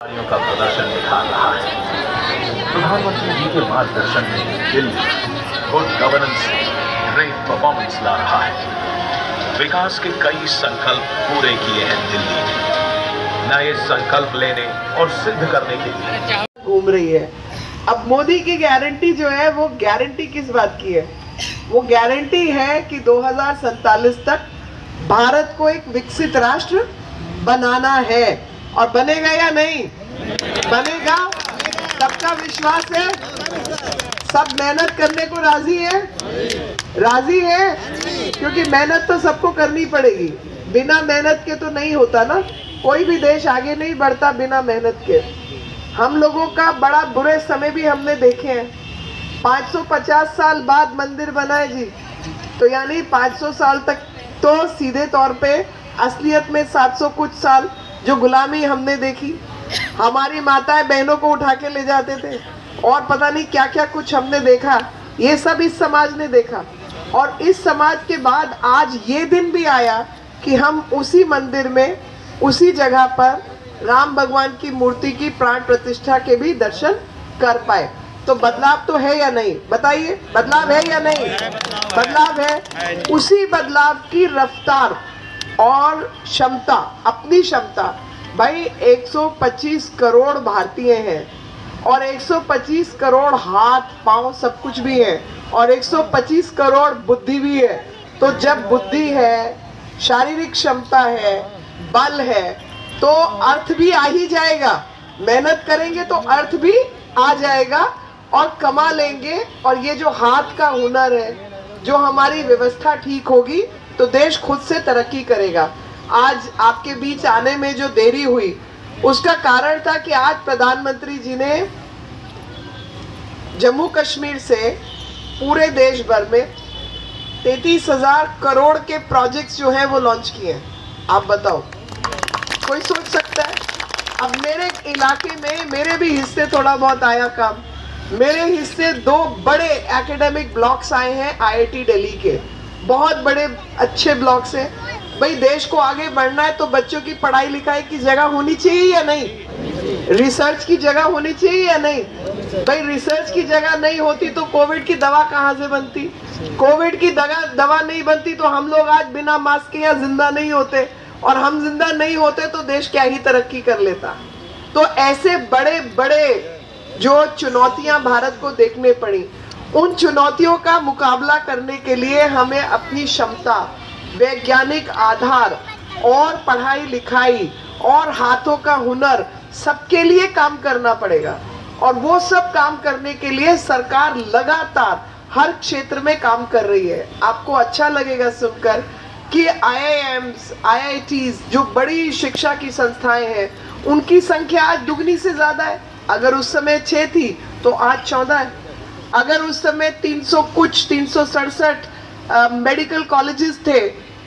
का प्रदर्शन निकाल रहा है। प्रधानमंत्री जी के मार्गदर्शन में Delhi good governance great performance ला रहा है। विकास के कई संकल्प पूरे किए हैं दिल्ली ने। नए संकल्प लेने और सिद्ध करने के लिए घूम रही है। अब मोदी की गारंटी जो है वो गारंटी किस बात की है? वो गारंटी है कि 2047 तक भारत को एक विकसित राष्ट्र बनाना है। और बनेगा या नहीं? बनेगा। सबका विश्वास है? सब मेहनत करने को राजी है? राजी है? क्योंकि मेहनत तो सबको करनी पड़ेगी। बिना मेहनत के तो नहीं होता ना। कोई भी देश आगे नहीं बढ़ता बिना मेहनत के। हम लोगों का बड़ा बुरे समय भी हमने देखे हैं। 550 साल बाद मंदिर बना है जी, तो यानी 500 साल तक तो सीधे तौर पे असलियत में 700 कुछ साल जो गुलामी हमने देखी। हमारी माताएं बहनों को उठा के ले जाते थे और पता नहीं क्या क्या कुछ हमने देखा। ये सब इस समाज ने देखा और इस समाज के बाद आज ये दिन भी आया कि हम उसी मंदिर में उसी जगह पर राम भगवान की मूर्ति की प्राण प्रतिष्ठा के भी दर्शन कर पाए। तो बदलाव तो है या नहीं? बताइए, बदलाव है या नहीं? बदलाव है। उसी बदलाव की रफ्तार और क्षमता, अपनी क्षमता, भाई 125 करोड़ भारतीय हैं और 125 करोड़ हाथ पांव सब कुछ भी है और 125 करोड़ बुद्धि भी है। तो जब बुद्धि है, शारीरिक क्षमता है, बल है, तो अर्थ भी आ ही जाएगा। मेहनत करेंगे तो अर्थ भी आ जाएगा और कमा लेंगे। और ये जो हाथ का हुनर है, जो हमारी व्यवस्था ठीक होगी तो देश खुद से तरक्की करेगा। आज आपके बीच आने में जो देरी हुई उसका कारण था कि आज प्रधानमंत्री जी ने जम्मू कश्मीर से पूरे देश भर में 33,000 करोड़ के प्रोजेक्ट्स जो हैं वो लॉन्च किए हैं। आप बताओ, कोई सोच सकता है? अब मेरे इलाके में मेरे भी हिस्से थोड़ा बहुत आया काम। मेरे हिस्से 2 बड़े एकेडमिक ब्लॉक्स आए हैं IIT दिल्ली के। बहुत बड़े अच्छे ब्लॉक्स हैं। भाई देश को आगे बढ़ना है तो बच्चों की पढ़ाई लिखाई की जगह होनी चाहिए या नहीं? रिसर्च की जगह होनी चाहिए या नहीं? भाई रिसर्च की जगह नहीं होती तो कोविड की दवा कहाँ से बनती? कोविड की दवा नहीं बनती तो हम लोग आज बिना मास्क के यहाँ जिंदा नहीं होते और हम जिंदा नहीं होते तो देश क्या ही तरक्की कर लेता। तो ऐसे बड़े बड़े जो चुनौतियां भारत को देखने पड़ी, उन चुनौतियों का मुकाबला करने के लिए हमें अपनी क्षमता, वैज्ञानिक आधार और पढ़ाई लिखाई और हाथों का हुनर सबके लिए काम करना पड़ेगा। और वो सब काम करने के लिए सरकार लगातार हर क्षेत्र में काम कर रही है। आपको अच्छा लगेगा सुनकर कि IIMs, IITs जो बड़ी शिक्षा की संस्थाएं हैं उनकी संख्या आज दुगनी से ज्यादा है। अगर उस समय 6 थी तो आज 14 है। अगर उस समय 367 मेडिकल कॉलेजेस थे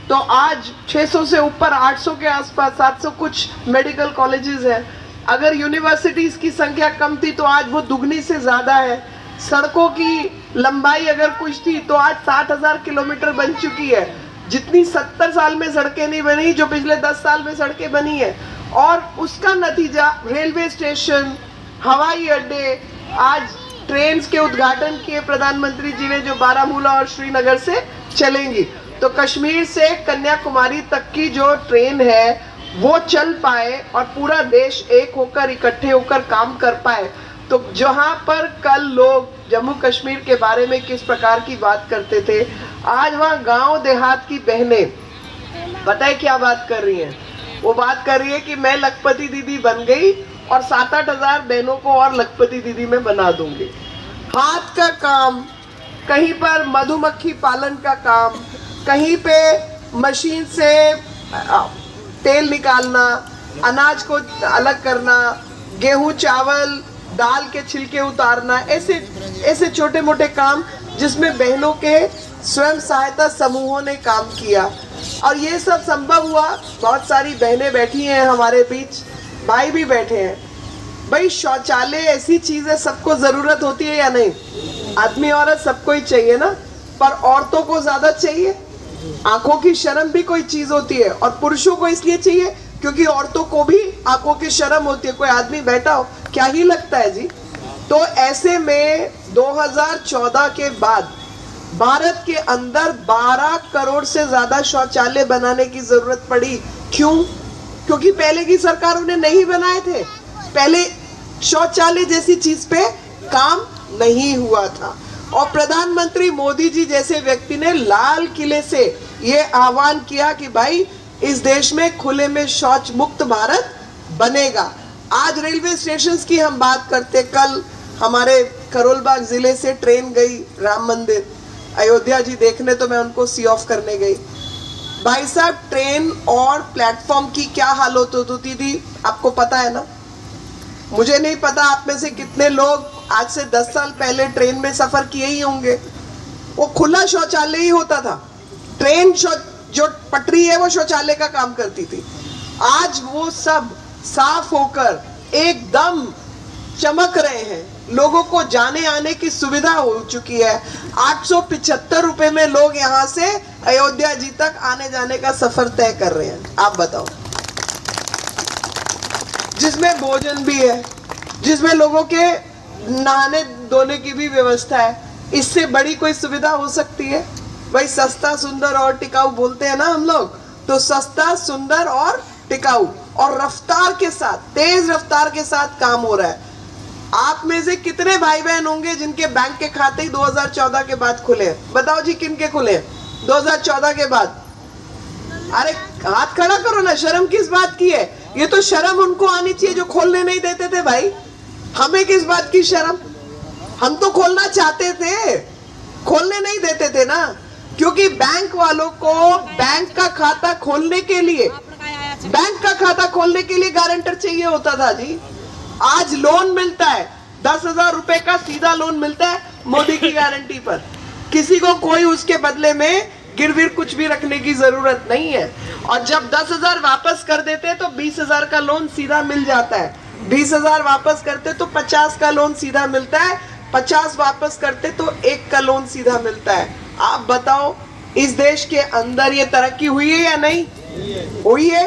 तो आज 600 से ऊपर, 800 के आसपास, 700 कुछ मेडिकल कॉलेजेस हैं। अगर यूनिवर्सिटीज की संख्या कम थी तो आज वो दुगनी से ज्यादा है। सड़कों की लंबाई अगर कुछ थी तो आज 60,000 किलोमीटर बन चुकी है। जितनी 70 साल में सड़कें नहीं बनी जो पिछले 10 साल में सड़कें बनी है। और उसका नतीजा रेलवे स्टेशन, हवाई अड्डे, आज ट्रेन के उद्घाटन किए प्रधानमंत्री जी ने जो बारामूला और श्रीनगर से चलेंगी। तो कश्मीर से कन्याकुमारी तक की जो ट्रेन है वो चल पाए और पूरा देश एक होकर, इकट्ठे होकर काम कर पाए। तो जहां पर कल लोग जम्मू कश्मीर के बारे में किस प्रकार की बात करते थे, आज वहाँ गांव देहात की बहनें पता है क्या बात कर रही हैं? वो बात कर रही है कि मैं लखपति दीदी बन गई और 7-8 हजार बहनों को और लखपति दीदी में बना दूंगी। हाथ का काम, कहीं पर मधुमक्खी पालन का काम, कहीं पे मशीन से तेल निकालना, अनाज को अलग करना, गेहूं चावल दाल के छिलके उतारना, ऐसे छोटे मोटे काम जिसमें बहनों के स्वयं सहायता समूहों ने काम किया। और ये सब संभव हुआ, बहुत सारी बहनें बैठी हैं हमारे बीच, भाई भी बैठे हैं। भाई शौचालय ऐसी चीज है, सबको जरूरत होती है या नहीं? आदमी औरत सबको ही चाहिए ना, पर औरतों को ज्यादा चाहिए। आंखों की शर्म भी कोई चीज होती है और पुरुषों को इसलिए चाहिए क्योंकि औरतों को भी आंखों की शर्म होती है, कोई आदमी बैठा हो क्या ही लगता है जी। तो ऐसे में 2014 के बाद भारत के अंदर 12 करोड़ से ज्यादा शौचालय बनाने की जरूरत पड़ी। क्यों? क्योंकि पहले की सरकारों ने नहीं बनाए थे, पहले शौचालय जैसी चीज पे काम नहीं हुआ था। और प्रधानमंत्री मोदी जी जैसे व्यक्ति ने लाल किले से ये आह्वान किया कि भाई इस देश में खुले में शौच मुक्त भारत बनेगा। आज रेलवे स्टेशन की हम बात करते, कल हमारे करोल बाग जिले से ट्रेन गई राम मंदिर अयोध्या जी देखने, तो मैं उनको सी ऑफ करने गई। भाई साहब ट्रेन और प्लेटफॉर्म की क्या हालत होती थी आपको पता है ना? मुझे नहीं पता आप में से कितने लोग आज से 10 साल पहले ट्रेन में सफर किए ही होंगे। वो खुला शौचालय ही होता था, ट्रेन जो पटरी है वो शौचालय का काम करती थी। आज वो सब साफ होकर एकदम चमक रहे हैं, लोगों को जाने आने की सुविधा हो चुकी है। 875 रुपए में लोग यहाँ से अयोध्या जी तक आने जाने का सफर तय कर रहे हैं। आप बताओ, जिसमें भोजन भी है, जिसमें लोगों के नहाने धोने की भी व्यवस्था है, इससे बड़ी कोई सुविधा हो सकती है? भाई सस्ता सुंदर और टिकाऊ बोलते हैं ना हम लोग, तो सस्ता सुंदर और टिकाऊ और रफ्तार के साथ, तेज रफ्तार के साथ काम हो रहा है। आप में से कितने भाई बहन होंगे जिनके बैंक के खाते ही 2014 के बाद खुले हैं? बताओ जी किन के खुले 2014 के बाद? अरे हाथ खड़ा करो ना, शर्म किस बात की है? ये तो शर्म उनको आनी चाहिए जो खोलने नहीं देते थे भाई। हमें किस बात की शर्म? हम तो खोलना चाहते थे, खोलने नहीं देते थे ना, क्योंकि बैंक वालों को बैंक का खाता खोलने के लिए गारंटर चाहिए होता था जी। आज लोन मिलता है 10,000 रुपए का, सीधा लोन मिलता है मोदी की गारंटी पर। किसी को कोई उसके बदले में गिरवी कुछ भी रखने की जरूरत नहीं है। और जब 10,000 वापस कर देते तो 20,000 का लोन सीधा मिल जाता है, 20,000 वापस करते तो 50 का लोन सीधा मिलता है, 50 वापस करते तो 1 का लोन सीधा मिलता है। आप बताओ इस देश के अंदर ये तरक्की हुई है या नहीं हुई है?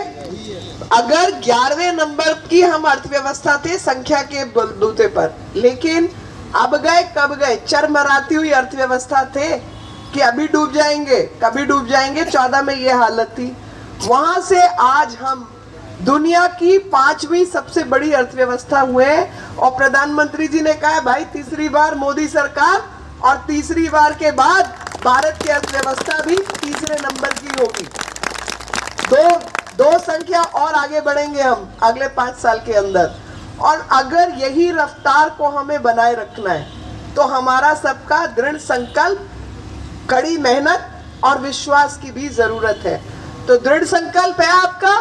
अगर 11वें नंबर की हम अर्थव्यवस्था थे संख्या के बलबूते पर, लेकिन अब गए कब गए? चरमराती हुई अर्थव्यवस्था थे कि अभी डूब जाएंगे, कभी डूब जाएंगे। 14 में ये हालत थी। वहां से आज हम दुनिया की 5वीं सबसे बड़ी अर्थव्यवस्था हुए। और प्रधानमंत्री जी ने कहा भाई तीसरी बार मोदी सरकार, और तीसरी बार के बाद भारत की अर्थव्यवस्था भी तीसरे नंबर की होगी। दो संख्या और आगे बढ़ेंगे हम अगले 5 साल के अंदर। और अगर यही रफ्तार को हमें बनाए रखना है तो हमारा सबका दृढ़ संकल्प, कड़ी मेहनत और विश्वास की भी जरूरत है। तो दृढ़ संकल्प है आपका?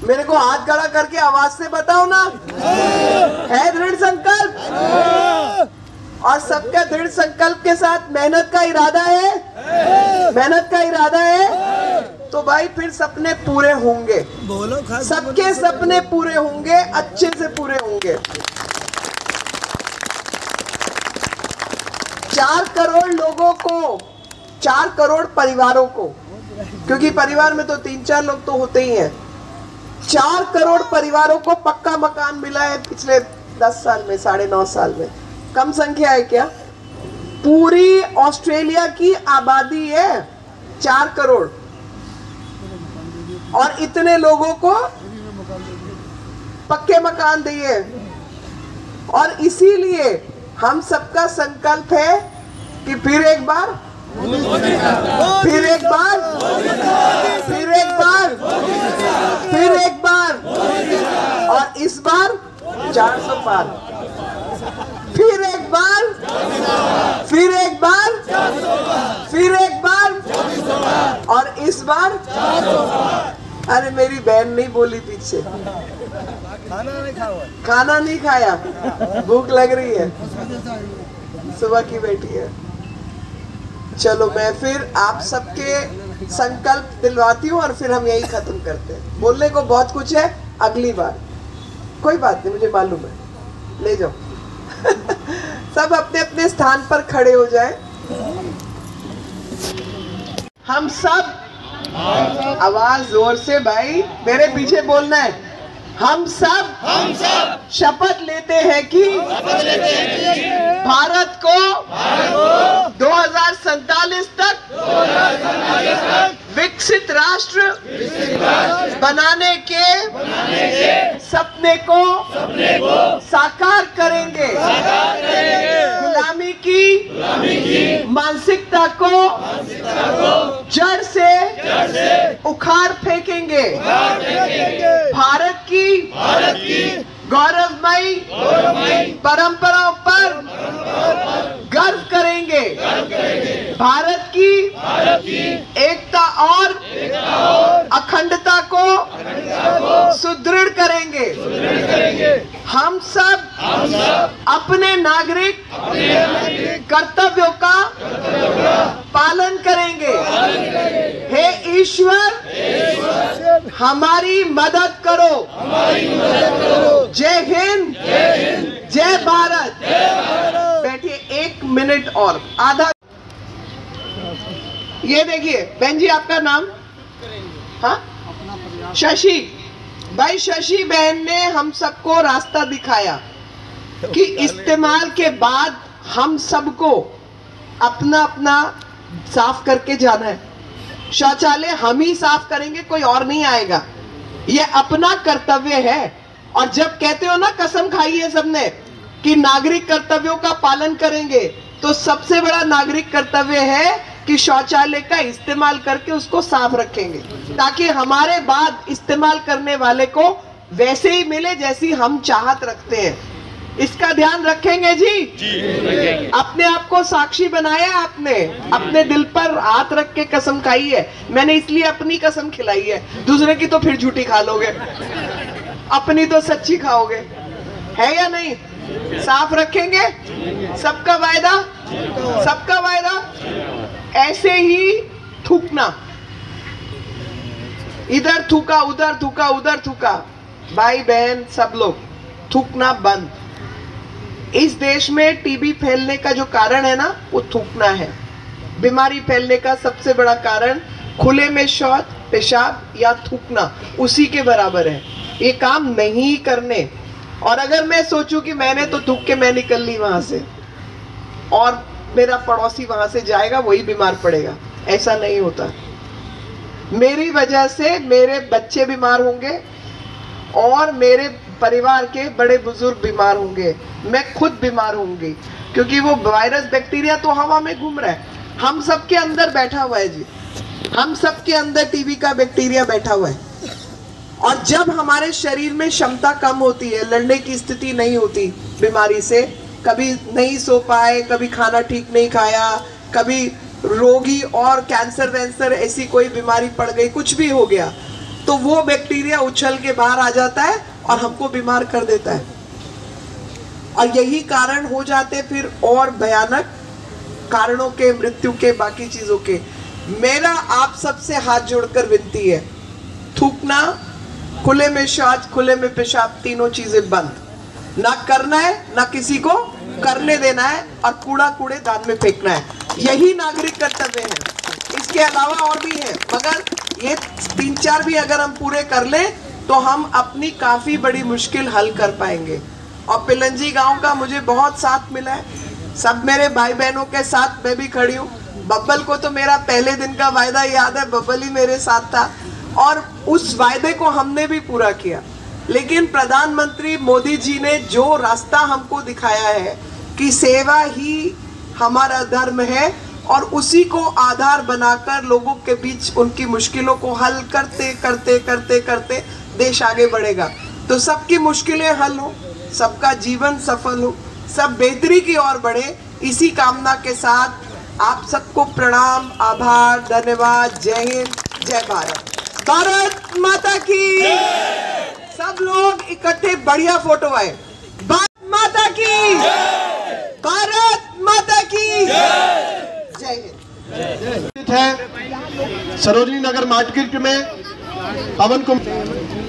मेरे को हाथ खड़ा करके आवाज से बताओ ना, है दृढ़ संकल्प? और सबका दृढ़ संकल्प के साथ मेहनत का इरादा है, मेहनत का इरादा है, तो भाई फिर सपने पूरे होंगे, सबके सपने पूरे होंगे, अच्छे से पूरे होंगे। 4 करोड़ लोगों को, 4 करोड़ परिवारों को, क्योंकि परिवार में तो 3-4 लोग तो होते ही हैं, 4 करोड़ परिवारों को पक्का मकान मिला है पिछले 10 साल में, 9.5 साल में। कम संख्या है क्या? पूरी ऑस्ट्रेलिया की आबादी है 4 करोड़, और इतने लोगों को पक्के मकान दिए। और इसीलिए हम सबका संकल्प है कि फिर एक बार, फिर एक बार, फिर एक बार, फिर एक बार, और इस बार 400 पार, फिर एक बार, फिर एक बार, फिर एक बार, और इस बार। अरे मेरी बहन नहीं बोली पीछे, खाना नहीं खाया, भूख लग रही है, सुबह की बेटी है। चलो मैं फिर आप सबके संकल्प दिलवाती हूँ और फिर हम यही खत्म करते हैं। बोलने को बहुत कुछ है, अगली बार। कोई बात नहीं, मुझे मालूम है, ले जाओ। सब अपने अपने स्थान पर खड़े हो जाएं। हम सब आवाज जोर से भाई, मेरे पीछे बोलना है। हम सब शपथ लेते हैं कि भारत को 2047 तक विकसित राष्ट्र बनाने के सपने को साकार करेंगे। गुलामी की मानसिकता को जड़ से उखाड़ फेंकेंगे। भारत की गौरवमयी परंपराओं पर गर्व करेंगे। भारत की एकता और अखंडता को सुदृढ़ करेंगे। हम सब अपने नागरिक कर्तव्यों का पालन करेंगे। हे ईश्वर, हमारी मदद करो। जय हिंद, जय भारत। बैठिए 1 मिनट और आधा। ये देखिए बहन जी, आपका नाम? हाँ, शशि भाई। शशि बहन ने हम सबको रास्ता दिखाया कि इस्तेमाल के बाद हम सबको अपना अपना साफ करके जाना है। शौचालय हम ही साफ करेंगे, कोई और नहीं आएगा। ये अपना कर्तव्य है। और जब कहते हो ना, कसम खाई है सबने कि नागरिक कर्तव्यों का पालन करेंगे, तो सबसे बड़ा नागरिक कर्तव्य है कि शौचालय का इस्तेमाल करके उसको साफ रखेंगे, ताकि हमारे बाद इस्तेमाल करने वाले को वैसे ही मिले जैसी हम चाहत रखते हैं। इसका ध्यान रखेंगे जी? अपने आप को साक्षी बनाया आपने, अपने दिल पर हाथ रख के कसम खाई है। मैंने इसलिए अपनी कसम खिलाई है, दूसरे की तो फिर झूठी खा लोगे, अपनी तो सच्ची खाओगे। है या नहीं? साफ रखेंगे। सबका वायदा, सबका वायदा। ऐसे ही थूकना, इधर थूका, उधर थूका, उधर थूका, भाई बहन सब लोग थूकना बंद। इस देश में टीबी फैलने का जो कारण है ना, वो थूकना है। बीमारी फैलने का सबसे बड़ा कारण खुले में शौच, पेशाब या थूकना, उसी के बराबर है। ये काम नहीं करने। और अगर मैं सोचूं कि मैंने तो थूक के मैं निकल ली वहां से, और मेरा पड़ोसी वहां से जाएगा, वही बीमार पड़ेगा, ऐसा नहीं होता। मेरी वजह से मेरे बच्चे बीमार होंगे और मेरे परिवार के बड़े बुजुर्ग बीमार होंगे, मैं खुद बीमार होंगी, क्योंकि वो वायरस बैक्टीरिया तो हवा में घूम रहा है, हम सबके अंदर बैठा हुआ है जी। हम सबके अंदर टीबी का बैक्टीरिया बैठा हुआ है। और जब हमारे शरीर में क्षमता कम होती है, लड़ने की स्थिति नहीं होती बीमारी से, कभी नहीं सो पाए, कभी खाना ठीक नहीं खाया, कभी रोगी और कैंसर वैंसर ऐसी कोई बीमारी पड़ गई, कुछ भी हो गया, तो वो बैक्टीरिया उछल के बाहर आ जाता है और हमको बीमार कर देता है। और यही कारण हो जाते फिर और भयानक कारणों के, मृत्यु के, बाकी चीजों के। मेरा आप सबसे हाथ जोड़कर विनती है, थूकना, खुले में शौच, खुले में पेशाब, तीनों चीजें बंद। ना करना है, ना किसी को करने देना है, और कूड़ा कूड़ेदान में फेंकना है। यही नागरिक कर्तव्य है। इसके अलावा और भी है, मगर ये 3-4 भी अगर हम पूरे कर लें तो हम अपनी काफी बड़ी मुश्किल हल कर पाएंगे। और पिलंजी गांव का मुझे बहुत साथ मिला है, सब मेरे भाई बहनों के साथ मैं भी खड़ी हूँ। बब्बल को तो मेरा पहले दिन का वायदा याद है, बब्बल ही मेरे साथ था और उस वायदे को हमने भी पूरा किया। लेकिन प्रधानमंत्री मोदी जी ने जो रास्ता हमको दिखाया है कि सेवा ही हमारा धर्म है, और उसी को आधार बनाकर लोगों के बीच उनकी मुश्किलों को हल करते करते करते करते देश आगे बढ़ेगा। तो सबकी मुश्किलें हल हो, सबका जीवन सफल हो, सब बेहतरी की ओर बढ़े, इसी कामना के साथ आप सबको प्रणाम, आभार, धन्यवाद। जय हिंद, जय भारत। भारत माता की। सब लोग इकट्ठे बढ़िया फोटो आए। भारत माता की, भारत माता की जय हिंद। है सरोजनी नगर मार्केट में पवन कुमार